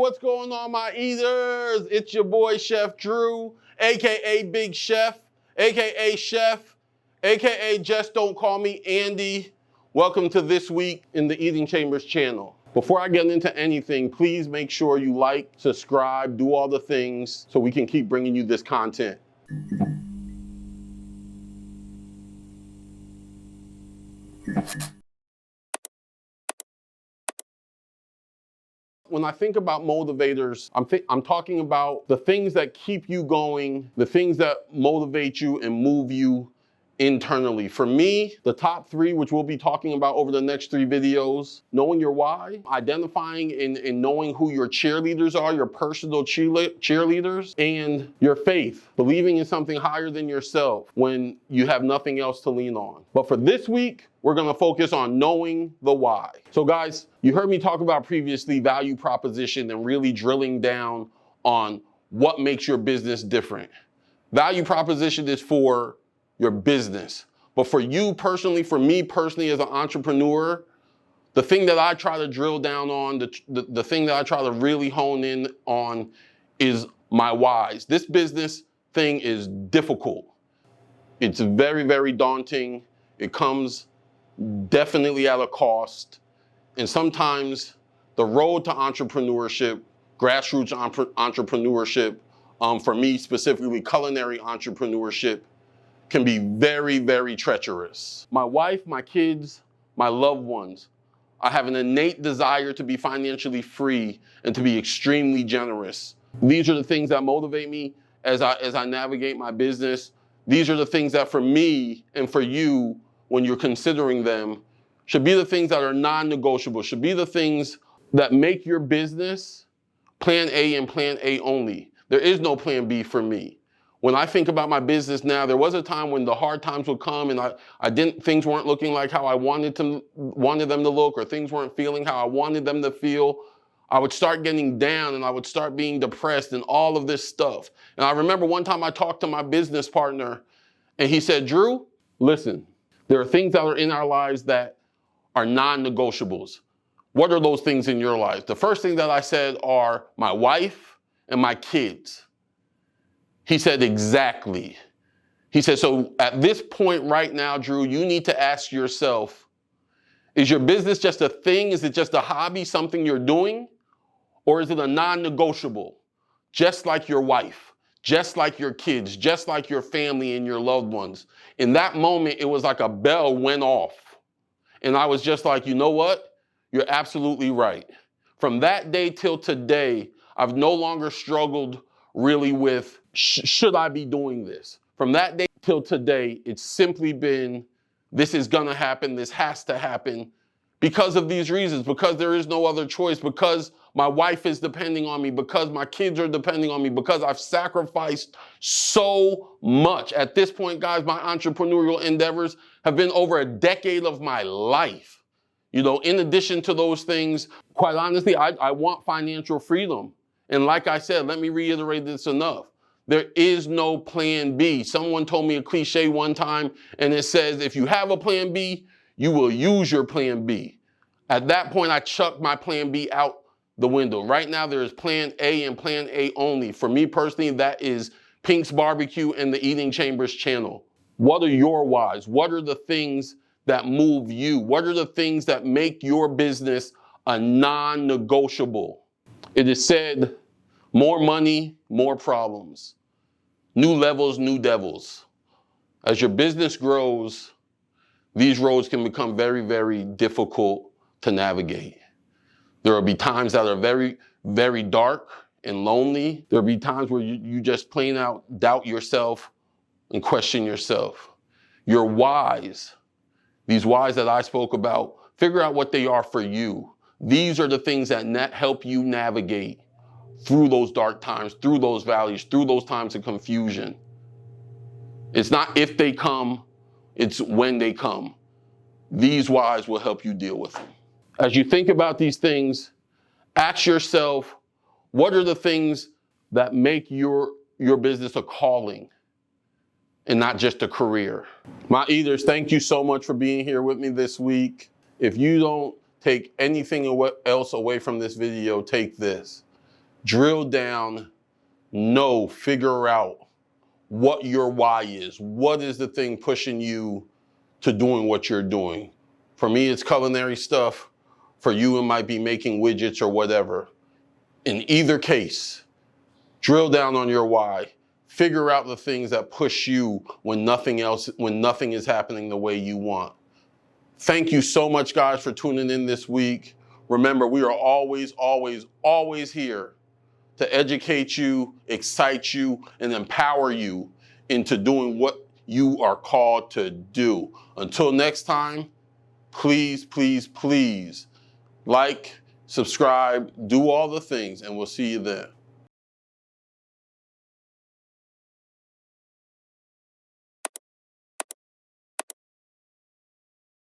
what's going on, my eaters? It's your boy, Chef Drew, AKA Big Chef, AKA Chef, AKA Just Don't Call Me Andy. Welcome to This Week in the Eating Chambers channel. Before I get into anything, please make sure you like, subscribe, do all the things so we can keep bringing you this content. When I think about motivators, I'm talking about the things that keep you going, the things that motivate you and move you internally. For me, the top three, which we'll be talking about over the next 3 videos, knowing your why, identifying and knowing who your cheerleaders are, your personal cheerleaders, and your faith, believing in something higher than yourself when you have nothing else to lean on. But for this week, we're gonna focus on knowing the why. So guys, you heard me talk about previously value proposition and really drilling down on what makes your business different. Value proposition is for your business. But for you personally, for me personally as an entrepreneur, the thing that I try to drill down on, the thing that I try to really hone in on is my whys. This business thing is difficult. It's very, very daunting. It comes definitely at a cost. And sometimes the road to entrepreneurship, grassroots entrepreneurship, for me specifically, culinary entrepreneurship, can be very, very treacherous. My wife, my kids, my loved ones, I have an innate desire to be financially free and to be extremely generous. These are the things that motivate me as I navigate my business. These are the things that for me and for you, when you're considering them, should be the things that are non-negotiable, should be the things that make your business plan A and plan A only. There is no plan B for me. When I think about my business now, there was a time when the hard times would come and things weren't looking like how I wanted them to look, or things weren't feeling how I wanted them to feel. I would start getting down and I would start being depressed and all of this stuff. And I remember one time I talked to my business partner and he said, Drew, listen, there are things that are in our lives that are non-negotiables. What are those things in your life? The first thing that I said are my wife and my kids. He said, exactly. He said, so at this point right now, Drew, you need to ask yourself, is your business just a thing? Is it just a hobby, something you're doing? Or is it a non-negotiable? Just like your wife, just like your kids, just like your family and your loved ones. In that moment, it was like a bell went off. And I was just like, you know what? You're absolutely right. From that day till today, I've no longer struggled really with, should I be doing this? From that day till today, it's simply been, this is gonna happen, this has to happen because of these reasons, because there is no other choice, because my wife is depending on me, because my kids are depending on me, because I've sacrificed so much. At this point, guys, my entrepreneurial endeavors have been over a decade of my life. You know, in addition to those things, quite honestly, I want financial freedom. And like I said, let me reiterate this enough. There is no plan B. Someone told me a cliche one time, and it says, if you have a plan B, you will use your plan B. At that point, I chucked my plan B out the window. Right now, there is plan A and plan A only. For me personally, that is Pink's Barbecue and the Eating Chambers channel. What are your whys? What are the things that move you? What are the things that make your business a non-negotiable? It is said, more money, more problems. New levels, new devils. As your business grows, these roads can become very, very difficult to navigate. There will be times that are very, very dark and lonely. There will be times where you just plain out doubt yourself and question yourself. Your whys, these whys that I spoke about, figure out what they are for you. These are the things that help you navigate through those dark times, through those valleys, through those times of confusion. It's not if they come, it's when they come. These whys will help you deal with them. As you think about these things, ask yourself, what are the things that make your business a calling and not just a career? My eaters, thank you so much for being here with me this week. If you don't take anything else away from this video, take this. Drill down, figure out what your why is. What is the thing pushing you to doing what you're doing? For me, it's culinary stuff. For you, it might be making widgets or whatever. In either case, drill down on your why. Figure out the things that push you when nothing is happening the way you want. Thank you so much, guys, for tuning in this week. Remember, we are always, always, always here to educate you, excite you, and empower you into doing what you are called to do. Until next time, please, please, please like, subscribe, do all the things, and we'll see you then.